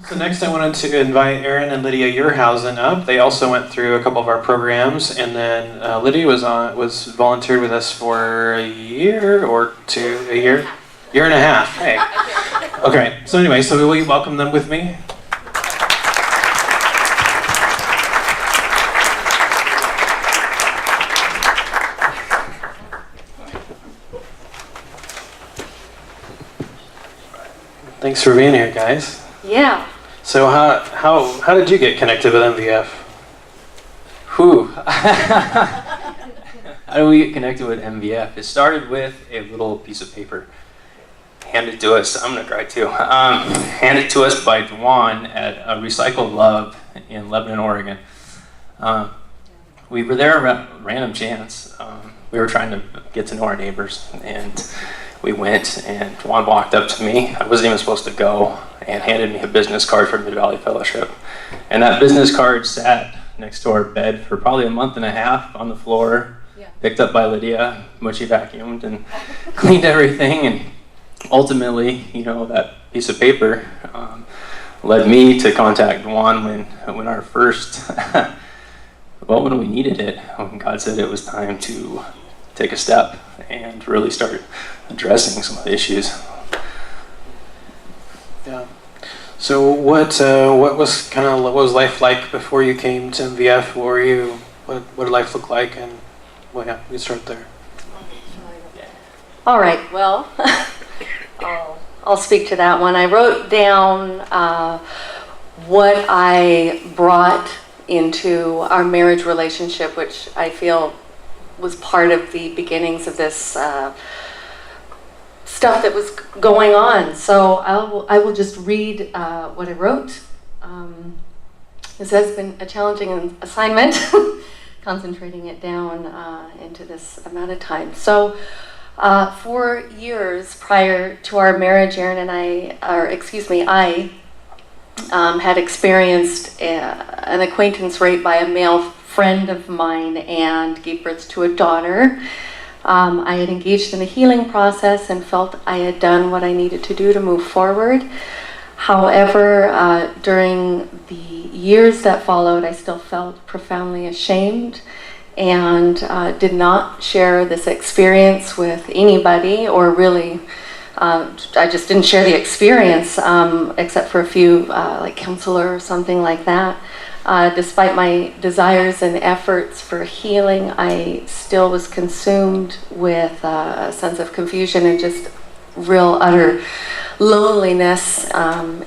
So next I wanted to invite Aaron and Lydia Yerhausen up. They also went through a couple of our programs, and then Lydia was volunteered with us for a year or two, year and a half. Hey. Okay, so anyway, so will you welcome them with me? Thanks for being here, guys. Yeah. So how did you get connected with MVF? Whew. How do we get connected with MVF? It started with a little piece of paper handed to us. I'm gonna cry too. Handed to us by Dwan at a Recycle Love in Lebanon, Oregon. We were there around random chance. We were trying to get to know our neighbors, and we went, and Dwan walked up to me. I wasn't even supposed to go, and handed me a business card from Mid-Valley Fellowship. And that business card sat next to our bed for probably a month and a half on the floor, picked up by Lydia, when she vacuumed and cleaned everything. And ultimately, you know, that piece of paper led me to contact Dwan when our first, well, when we needed it, when God said it was time to take a step and really start addressing some of the issues. Yeah. So what was life like before you came to MVF? What did life look like? And well, yeah, we start there. All right. Well, I'll speak to that one. I wrote down what I brought into our marriage relationship, which I feel was part of the beginnings of this stuff that was going on. So I will just read what I wrote. This has been a challenging assignment, concentrating it down into this amount of time. So 4 years prior to our marriage, Aaron and I had experienced an acquaintance rape by a male friend of mine and gave birth to a daughter. I had engaged in a healing process and felt I had done what I needed to do to move forward. However, during the years that followed, I still felt profoundly ashamed and did not share this experience with anybody, or really, I just didn't share the experience except for a few, like counselor or something like that. Despite my desires and efforts for healing, I still was consumed with a sense of confusion and just real utter loneliness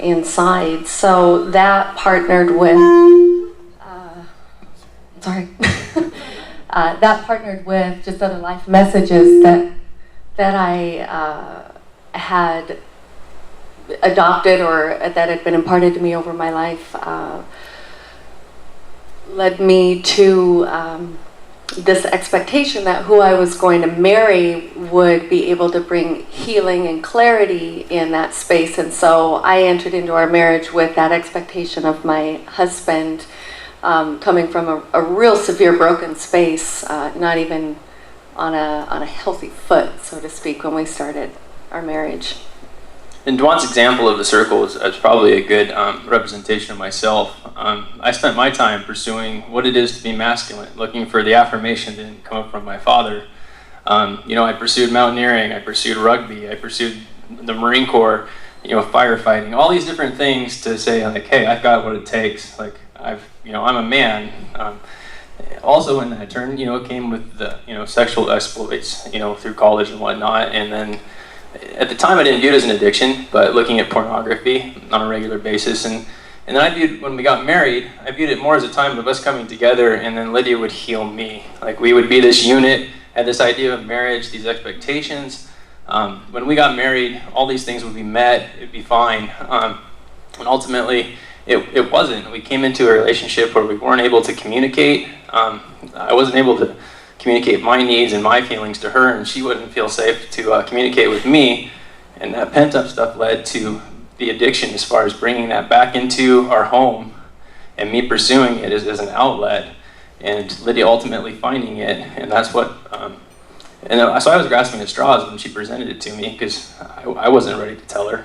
inside. So that partnered with, that partnered with just other life messages that I had adopted or that had been imparted to me over my life. Led me to this expectation that who I was going to marry would be able to bring healing and clarity in that space. And so I entered into our marriage with that expectation of my husband coming from a real severe broken space, not even on a healthy foot, so to speak, when we started our marriage. And Dwan's example of the circle is probably a good representation of myself. I spent my time pursuing what it is to be masculine, looking for the affirmation that didn't come up from my father. I pursued mountaineering, I pursued rugby, I pursued the Marine Corps, firefighting, all these different things to say, like, hey, I've got what it takes. Like, I'm a man. Also in that turn, it came with the, sexual exploits, through college and whatnot, and then at the time I didn't view it as an addiction, but looking at pornography on a regular basis. And then when we got married, I viewed it more as a time of us coming together, and then Lydia would heal me. Like, we would be this unit, had this idea of marriage, these expectations. When we got married, all these things would be met, it'd be fine. And ultimately, it wasn't. We came into a relationship where we weren't able to communicate. I wasn't able to communicate my needs and my feelings to her, and she wouldn't feel safe to communicate with me. And that pent-up stuff led to the addiction as far as bringing that back into our home and me pursuing it as an outlet, and Lydia ultimately finding it. And that's what, so I was grasping at straws when she presented it to me, because I wasn't ready to tell her.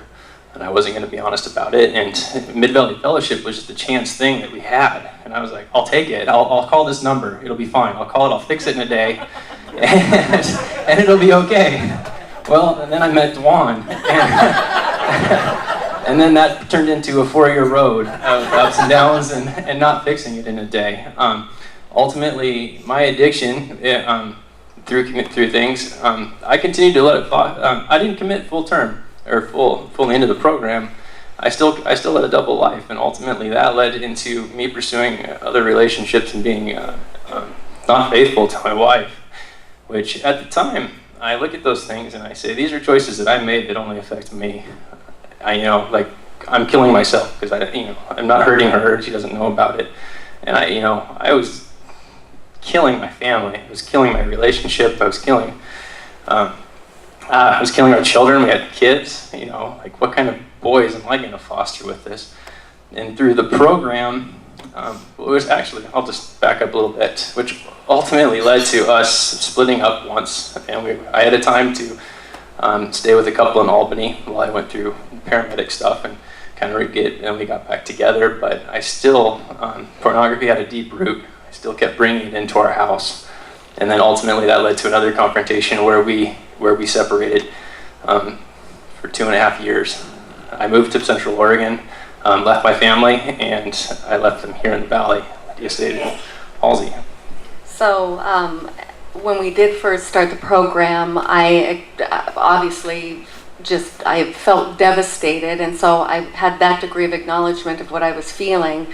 and I wasn't going to be honest about it. And Mid-Valley Fellowship was just a chance thing that we had, and I was like, I'll take it. I'll call this number. It'll be fine. I'll call it. I'll fix it in a day, and it'll be okay. Well, and then I met Dwan, and then that turned into a 4-year road of ups and downs and not fixing it in a day. Ultimately, my addiction, through things, I continued to let it. I didn't commit full term or full into the program. I still led a double life, and ultimately that led into me pursuing other relationships and being not faithful to my wife. Which at the time, I look at those things and I say, these are choices that I made that only affect me. I'm killing myself because I'm not hurting her. She doesn't know about it, and I was killing my family. I was killing my relationship. I was killing our children. We had kids. What kind of boys am I going to foster with this? And through the program, it was actually, I'll just back up a little bit, which ultimately led to us splitting up once. And I had a time to stay with a couple in Albany while I went through paramedic stuff and kind of we got back together. But I still, pornography had a deep root. I still kept bringing it into our house. And then ultimately that led to another confrontation where we separated for 2.5 years. I moved to Central Oregon, left my family, and I left them here in the Valley, Lydia Stadium, Halsey. So when we did first start the program, I obviously I felt devastated, and so I had that degree of acknowledgement of what I was feeling.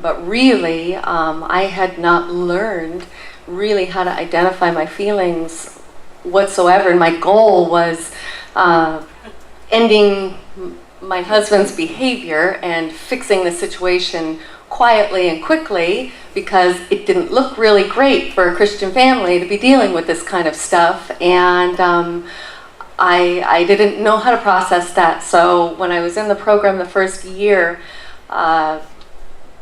But really, I had not learned really how to identify my feelings whatsoever. And my goal was ending my husband's behavior and fixing the situation quietly and quickly, because it didn't look really great for a Christian family to be dealing with this kind of stuff. And I didn't know how to process that. So when I was in the program the first year,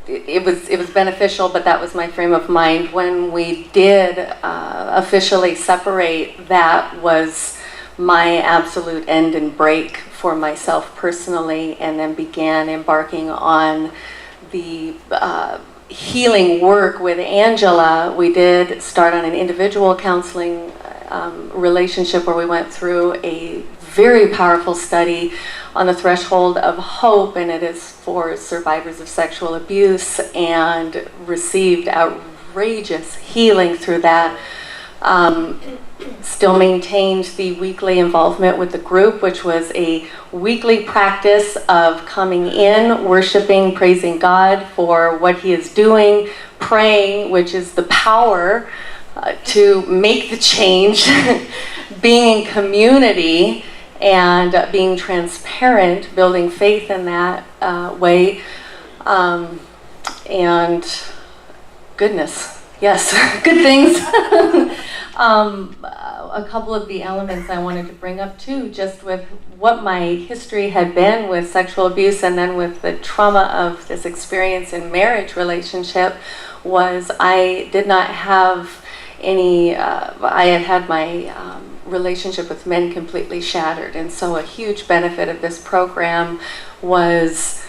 it was beneficial, but that was my frame of mind. When we did officially separate, that was my absolute end and break for myself personally, and then began embarking on the healing work with Angela. We did start on an individual counseling relationship where we went through a very powerful study on the threshold of hope, and it is for survivors of sexual abuse, and received outrageous healing through that. Still maintained the weekly involvement with the group, which was a weekly practice of coming in, worshiping, praising God for what He is doing, praying, which is the power to make the change, being in community, and being transparent, building faith in that way, and goodness, yes, good things. A couple of the elements I wanted to bring up too, just with what my history had been with sexual abuse, and then with the trauma of this experience in marriage relationship, was I did not have any, I had my relationship with men completely shattered. And so a huge benefit of this program was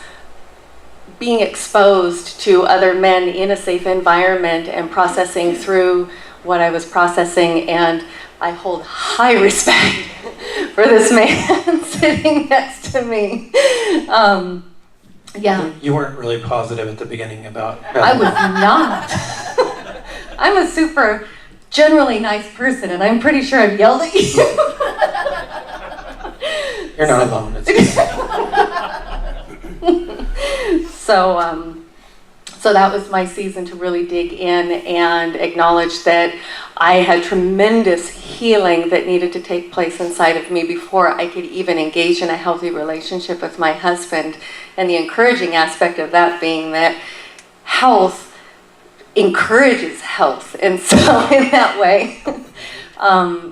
being exposed to other men in a safe environment and processing through what I was processing. And I hold high respect for this man sitting next to me. Yeah. You weren't really positive at the beginning about... I was not. I'm a super generally nice person, and I'm pretty sure I've yelled at you. You're not alone. So that was my season to really dig in and acknowledge that I had tremendous healing that needed to take place inside of me before I could even engage in a healthy relationship with my husband. And the encouraging aspect of that being that health encourages health. And so in that way,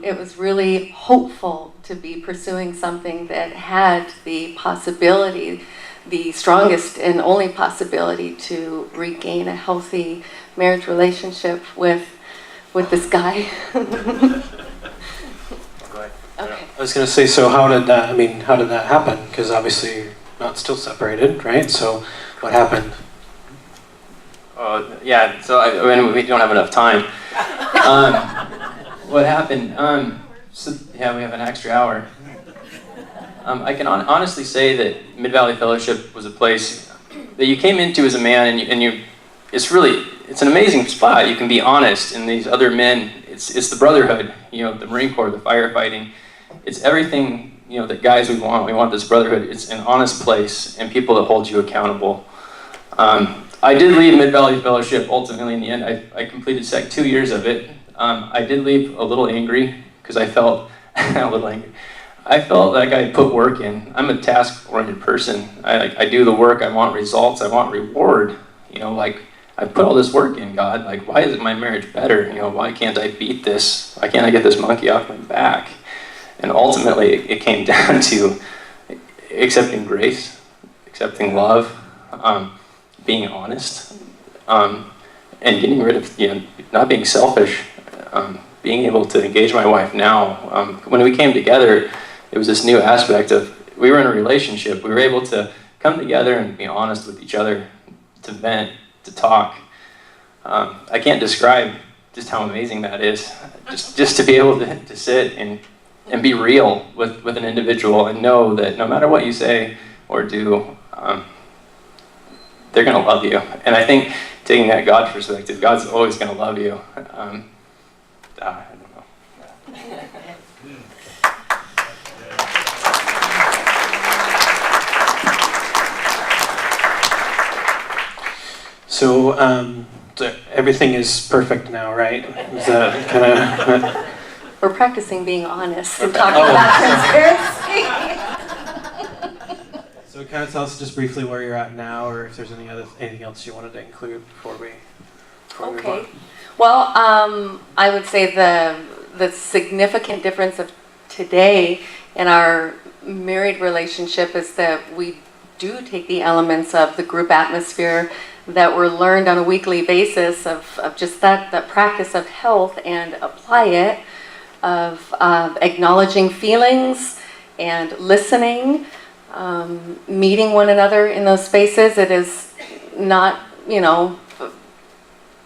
it was really hopeful to be pursuing something that had the possibility, the strongest and only possibility, to regain a healthy marriage relationship with this guy. Go ahead. Okay. I was going to say, so how did that happen? Because obviously not still separated, right? So what happened? Yeah, so I mean, we don't have enough time. What happened? So, yeah, we have an extra hour. I can honestly say that Mid-Valley Fellowship was a place that you came into as a man, it's an amazing spot. You can be honest, and these other men, it's the brotherhood, the Marine Corps, the firefighting. It's everything, that guys we want. We want this brotherhood. It's an honest place, and people that hold you accountable. I did leave Mid-Valley Fellowship ultimately in the end. I completed 2 years of it. I did leave a little angry because I felt a little angry. I felt like I put work in. I'm a task-oriented person. I do the work. I want results. I want reward. I put all this work in, God. Like, why isn't my marriage better? Why can't I beat this? Why can't I get this monkey off my back? And ultimately, it came down to accepting grace, accepting love, being honest, and getting rid of, not being selfish, being able to engage my wife now. When we came together, it was this new aspect of, we were in a relationship. We were able to come together and be honest with each other, to vent, to talk. I can't describe just how amazing that is. Just to be able to sit and be real with an individual and know that no matter what you say or do, they're going to love you. And I think taking that God perspective, God's always going to love you. I don't know. So everything is perfect now, right? Is that kind of... We're practicing being honest and talking about transparency. So kind of tell us just briefly where you're at now, or if there's anything else you wanted to include before we move on. Well, I would say the significant difference of today in our married relationship is that we do take the elements of the group atmosphere that were learned on a weekly basis of just that practice of health and apply it, of acknowledging feelings and listening, meeting one another in those spaces. It is not,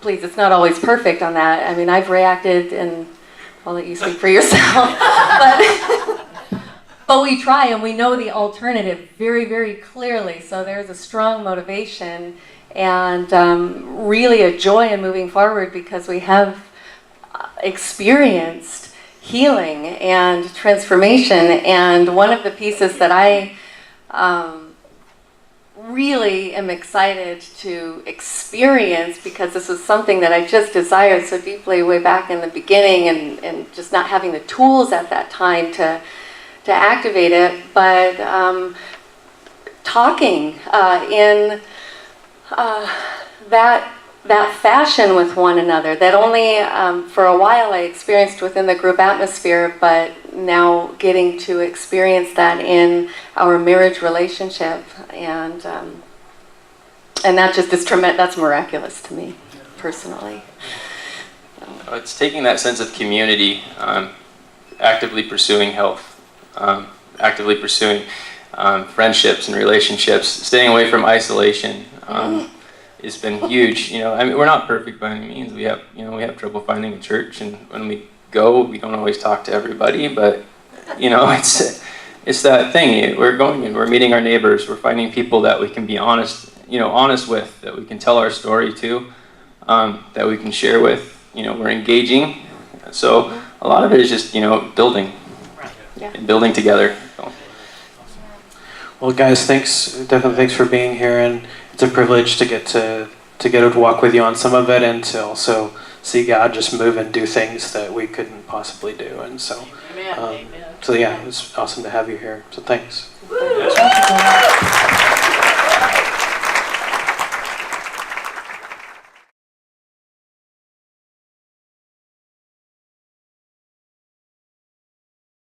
please, it's not always perfect on that. I mean, I've reacted, and I'll let you speak for yourself, but we try, and we know the alternative very, very clearly. So there's a strong motivation and really a joy in moving forward because we have experienced healing and transformation. And one of the pieces that I really am excited to experience, because this was something that I just desired so deeply way back in the beginning, and just not having the tools at that time to activate it, but talking in that fashion with one another that only for a while I experienced within the group atmosphere, but now getting to experience that in our marriage relationship, and that just is tremendous. That's miraculous to me personally. It's taking that sense of community, actively pursuing health, actively pursuing friendships and relationships, staying away from isolation. It's been huge. I mean, we're not perfect by any means. We have trouble finding a church, and when we go, we don't always talk to everybody. But it's that thing. We're going and we're meeting our neighbors. We're finding people that we can be honest with, that we can tell our story to, that we can share with. We're engaging. So a lot of it is just building, and building together. So. Well, guys, definitely thanks for being here, and it's a privilege to get to walk with you on some of it, and to also see God just move and do things that we couldn't possibly do. And so, so yeah, it's awesome to have you here. So thanks.